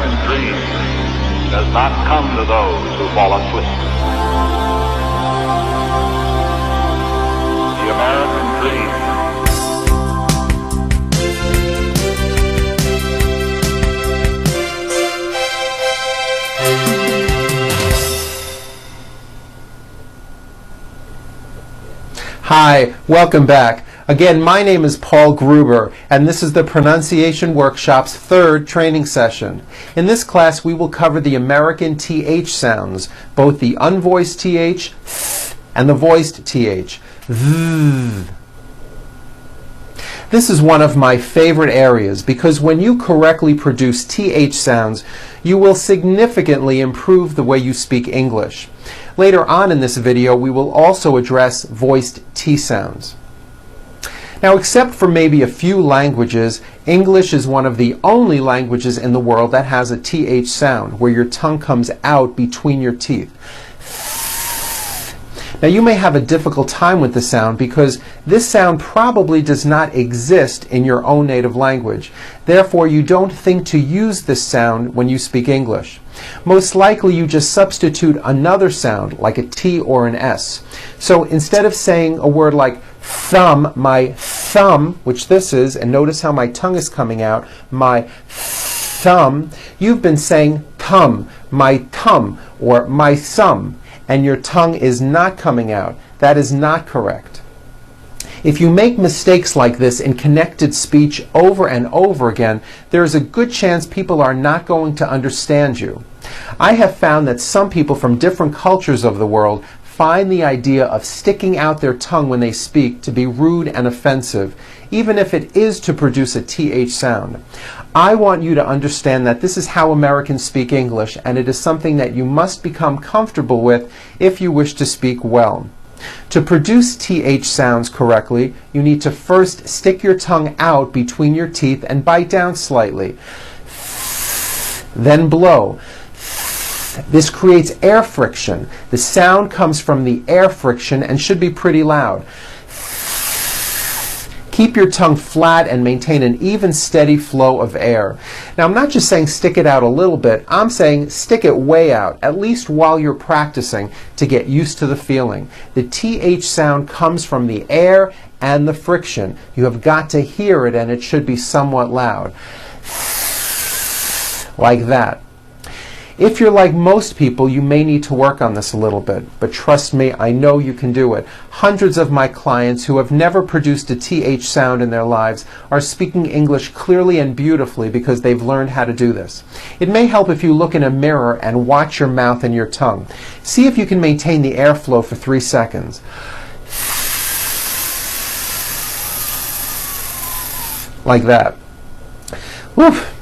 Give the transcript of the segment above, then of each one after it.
American dream does not come to those who fall asleep. The American dream. Hi, welcome back. Again, my name is Paul Gruber, and this is the Pronunciation Workshop's third training session. In this class, we will cover the American TH sounds, both the unvoiced TH and the voiced TH. This is one of my favorite areas because when you correctly produce TH sounds, you will significantly improve the way you speak English. Later on in this video, we will also address voiced T sounds. Now, except for maybe a few languages, English is one of the only languages in the world that has a TH sound, where your tongue comes out between your teeth. Now, you may have a difficult time with the sound because this sound probably does not exist in your own native language. Therefore, you don't think to use this sound when you speak English. Most likely, you just substitute another sound, like a T or an S. So instead of saying a word like thumb, my thumb, which this is, and notice how my tongue is coming out, my thumb, you've been saying thumb, my thumb, or my thumb, and your tongue is not coming out. That is not correct. If you make mistakes like this in connected speech over and over again, there is a good chance people are not going to understand you. I have found that some people from different cultures of the world find the idea of sticking out their tongue when they speak to be rude and offensive, even if it is to produce a TH sound. I want you to understand that this is how Americans speak English, and it is something that you must become comfortable with if you wish to speak well. To produce TH sounds correctly, you need to first stick your tongue out between your teeth and bite down slightly. Then blow. This creates air friction. The sound comes from the air friction and should be pretty loud. Keep your tongue flat and maintain an even, steady flow of air. Now, I'm not just saying stick it out a little bit. I'm saying stick it way out, at least while you're practicing, to get used to the feeling. The TH sound comes from the air and the friction. You have got to hear it, and it should be somewhat loud. Like that. If you're like most people, you may need to work on this a little bit, but trust me, I know you can do it. Hundreds of my clients who have never produced a TH sound in their lives are speaking English clearly and beautifully because they've learned how to do this. It may help if you look in a mirror and watch your mouth and your tongue. See if you can maintain the airflow for 3 seconds. Like that. Woof.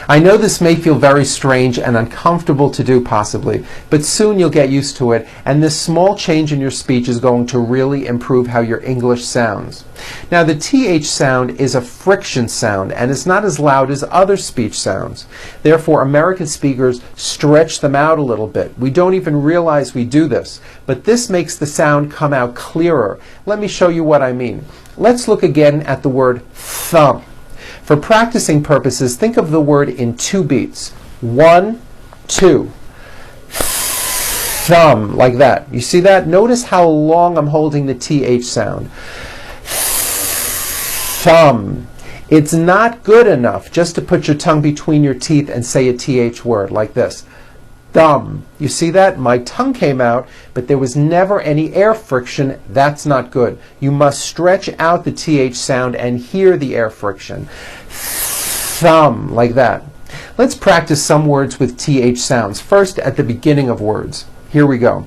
I know this may feel very strange and uncomfortable to do possibly, but soon you'll get used to it, and this small change in your speech is going to really improve how your English sounds. Now, the TH sound is a friction sound and is not as loud as other speech sounds. Therefore, American speakers stretch them out a little bit. We don't even realize we do this, but this makes the sound come out clearer. Let me show you what I mean. Let's look again at the word thumb. For practicing purposes, think of the word in 2 beats. 1, 2. Thumb, like that. You see that? Notice how long I'm holding the TH sound. Thumb. It's not good enough just to put your tongue between your teeth and say a TH word like this. Thumb. You see that? My tongue came out, but there was never any air friction. That's not good. You must stretch out the TH sound and hear the air friction. Thumb, like that. Let's practice some words with TH sounds. First, at the beginning of words. Here we go.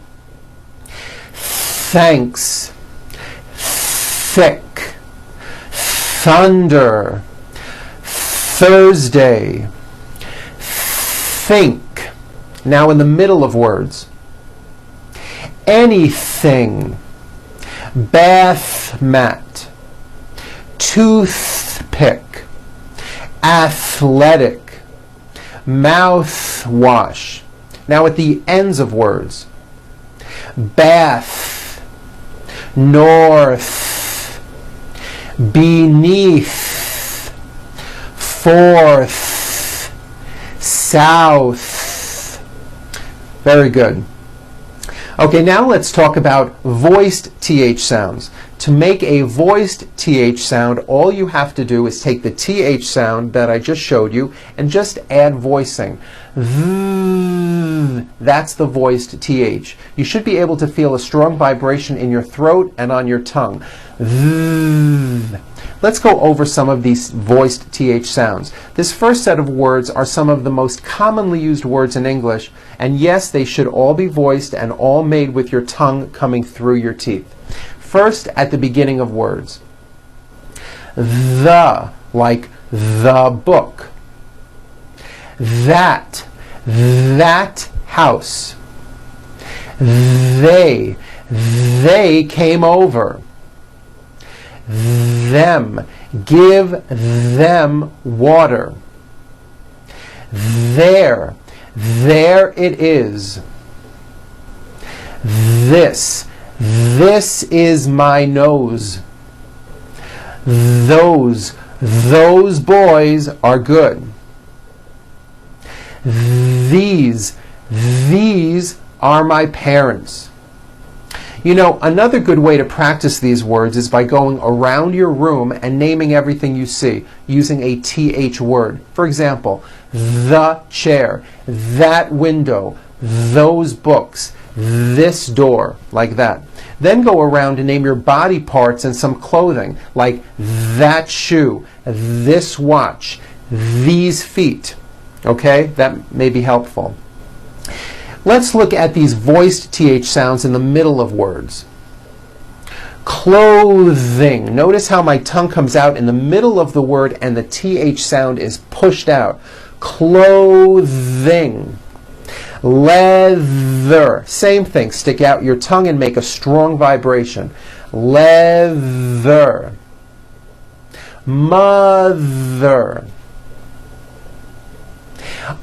Thanks. Thick. Thunder. Thursday. Think. Now in the middle of words. Anything. Bath mat. Toothpick. Athletic. Mouthwash. Now at the ends of words. Bath. North. Beneath. Forth. south. Very good. Okay, now let's talk about voiced TH sounds. To make a voiced TH sound, all you have to do is take the TH sound that I just showed you and just add voicing. That's the voiced TH. You should be able to feel a strong vibration in your throat and on your tongue. Let's go over some of these voiced TH sounds. This first set of words are some of the most commonly used words in English, and yes, they should all be voiced and all made with your tongue coming through your teeth. First, at the beginning of words. The, like the book. That house. They came over. Them, give them water. There it is. This is my nose. Those boys are good. These are my parents. You know, another good way to practice these words is by going around your room and naming everything you see using a TH word. For example, the chair, that window, those books, this door, like that. Then go around and name your body parts and some clothing, like that shoe, this watch, these feet. Okay, that may be helpful. Let's look at these voiced TH sounds in the middle of words. Clothing. Notice how my tongue comes out in the middle of the word and the TH sound is pushed out. Clothing. Leather. Same thing. Stick out your tongue and make a strong vibration. Leather. Mother.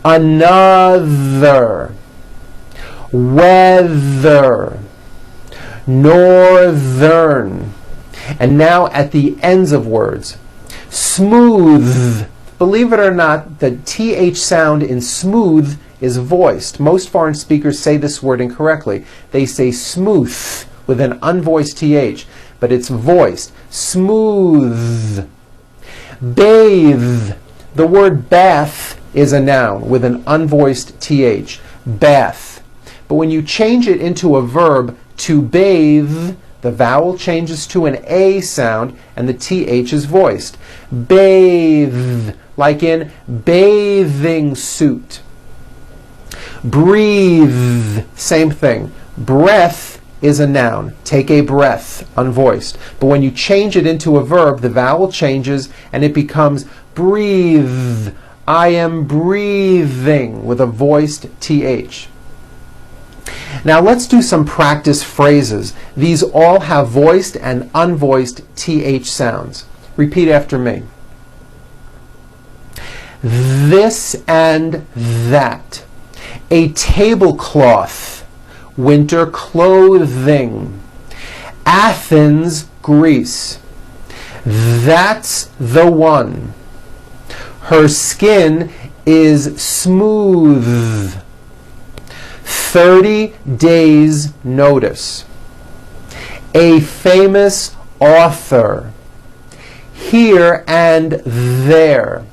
Another. Weather. Northern. And now at the ends of words. Smooth. Believe it or not, the TH sound in smooth is voiced. Most foreign speakers say this word incorrectly. They say smooth with an unvoiced TH, but it's voiced. Smooth. Bathe. The word bath is a noun with an unvoiced TH. Bath. But when you change it into a verb, to bathe, the vowel changes to an A sound and the TH is voiced. Bathe, like in bathing suit. Breathe, same thing. Breath is a noun. Take a breath, unvoiced. But when you change it into a verb, the vowel changes and it becomes breathe. I am breathing with a voiced TH. Now let's do some practice phrases. These all have voiced and unvoiced TH sounds. Repeat after me. This and that. A tablecloth. Winter clothing. Athens, Greece. That's the one. Her skin is smooth. 30 days notice. A famous author. Here and there.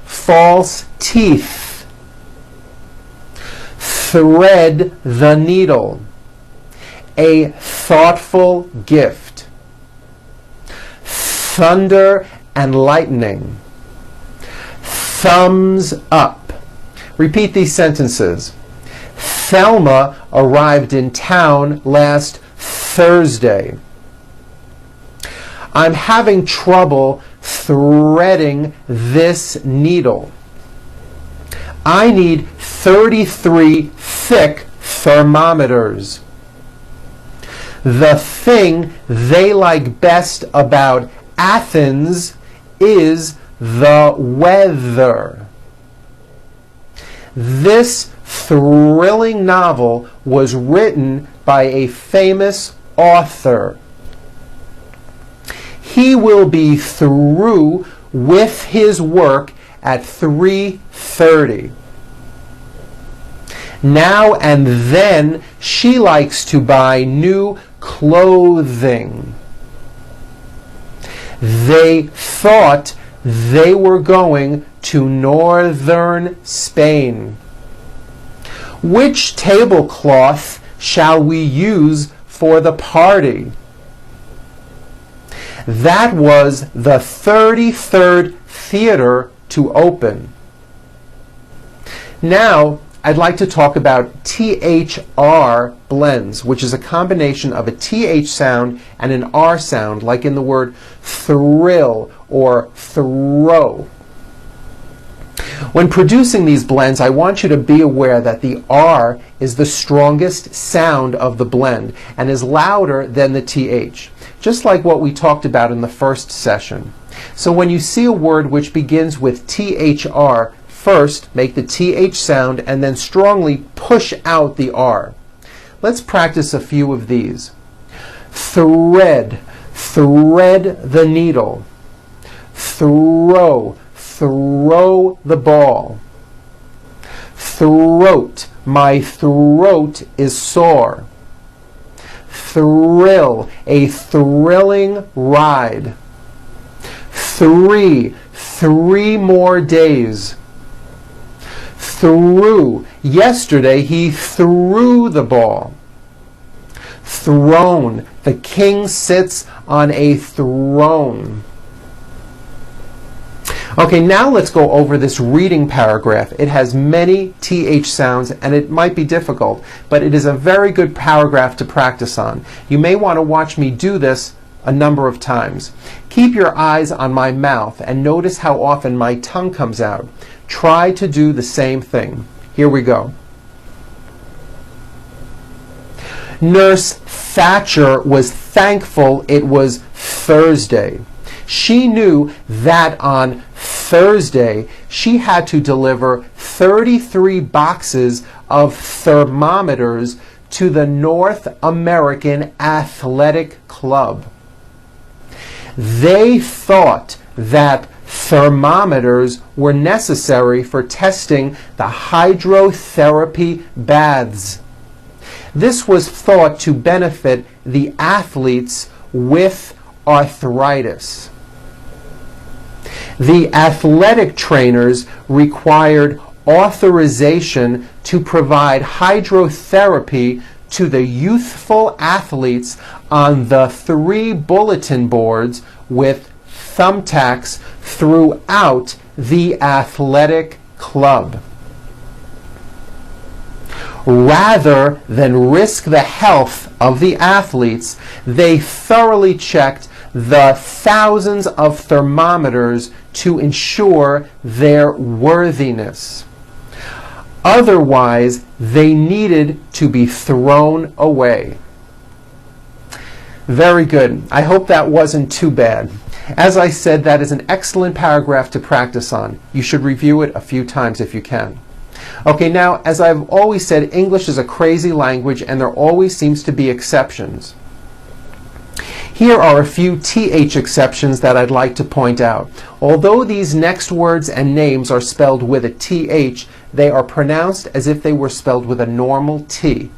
False teeth. Thread the needle. A thoughtful gift. Thunder and lightning. Thumbs up. Repeat these sentences. Thelma arrived in town last Thursday. I'm having trouble threading this needle. I need 33 thick thermometers. The thing they like best about Athens is the weather. This thrilling novel was written by a famous author. He will be through with his work at 3:30. Now and then she likes to buy new clothing. They thought they were going to northern Spain. Which tablecloth shall we use for the party? That was the 33rd theater to open. Now, I'd like to talk about THR blends, which is a combination of a TH sound and an R sound, like in the word thrill or throw. When producing these blends, I want you to be aware that the R is the strongest sound of the blend and is louder than the TH, just like what we talked about in the first session. So when you see a word which begins with THR, first make the TH sound and then strongly push out the R. Let's practice a few of these. Thread, thread the needle. Throw, throw the ball. Throat, my throat is sore. Thrill, a thrilling ride. Three more days. Threw, yesterday he threw the ball. Throne, the king sits on a throne. Okay, now let's go over this reading paragraph. It has many TH sounds and it might be difficult, but it is a very good paragraph to practice on. You may want to watch me do this a number of times. Keep your eyes on my mouth and notice how often my tongue comes out. Try to do the same thing. Here we go. Nurse Thatcher was thankful it was Thursday. She knew that on Thursday she had to deliver 33 boxes of thermometers to the North American Athletic Club. They thought that thermometers were necessary for testing the hydrotherapy baths. This was thought to benefit the athletes with arthritis. The athletic trainers required authorization to provide hydrotherapy to the youthful athletes on the 3 bulletin boards with thumbtacks throughout the athletic club. Rather than risk the health of the athletes, they thoroughly checked the thousands of thermometers to ensure their worthiness. Otherwise, they needed to be thrown away. Very good. I hope that wasn't too bad. As I said, that is an excellent paragraph to practice on. You should review it a few times if you can. Okay, now, as I've always said, English is a crazy language and there always seems to be exceptions. Here are a few TH exceptions that I'd like to point out. Although these next words and names are spelled with a TH, they are pronounced as if they were spelled with a normal T,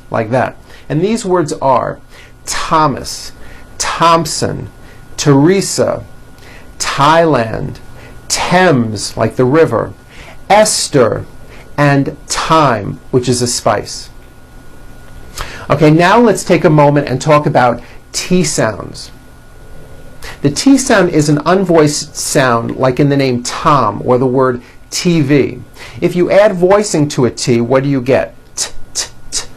like that. And these words are Thomas, Thompson, Teresa, Thailand, Thames, like the river, Esther, and thyme, which is a spice. Okay, now let's take a moment and talk about T sounds. The T sound is an unvoiced sound, like in the name Tom or the word TV. If you add voicing to a T, what do you get? T, t, t,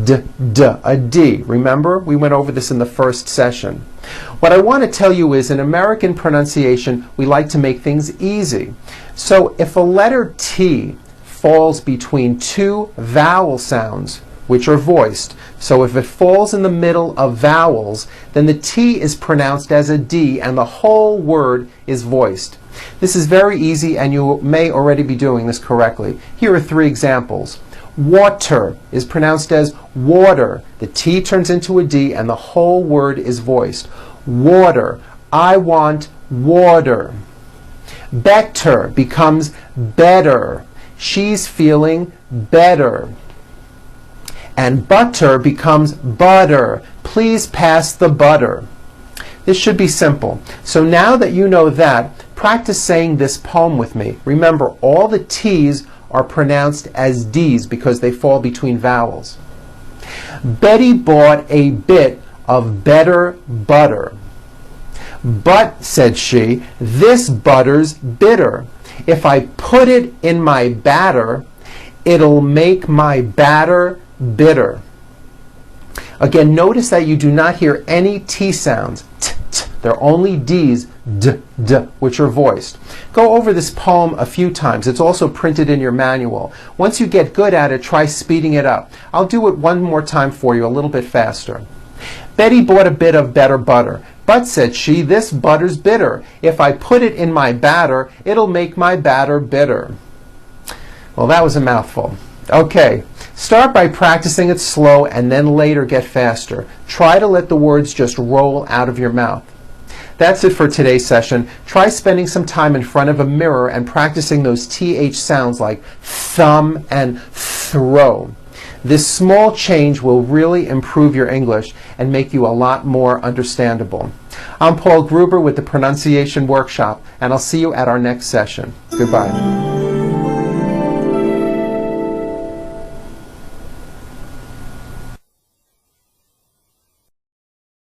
d, d, a D. Remember? We went over this in the first session. What I want to tell you is, in American pronunciation, we like to make things easy. So if a letter T falls between 2 vowel sounds, which are voiced, so if it falls in the middle of vowels, then the T is pronounced as a D and the whole word is voiced. This is very easy and you may already be doing this correctly. Here are 3 examples. Water is pronounced as water. The T turns into a D and the whole word is voiced. Water. I want water. Better becomes better. She's feeling better. And butter becomes butter. Please pass the butter. This should be simple. So now that you know that, practice saying this poem with me. Remember, all the T's are pronounced as D's because they fall between vowels. Betty bought a bit of better butter. But, said she, this butter's bitter. If I put it in my batter, it'll make my batter bitter. Again, notice that you do not hear any T sounds. T, t. They're only D's, d, d, which are voiced. Go over this poem a few times. It's also printed in your manual. Once you get good at it, try speeding it up. I'll do it one more time for you, a little bit faster. Betty bought a bit of better butter. But, said she, this butter's bitter. If I put it in my batter, it'll make my batter bitter. Well, that was a mouthful. Okay, start by practicing it slow and then later get faster. Try to let the words just roll out of your mouth. That's it for today's session. Try spending some time in front of a mirror and practicing those TH sounds like thumb and throw. This small change will really improve your English and make you a lot more understandable. I'm Paul Gruber with the Pronunciation Workshop, and I'll see you at our next session. Goodbye.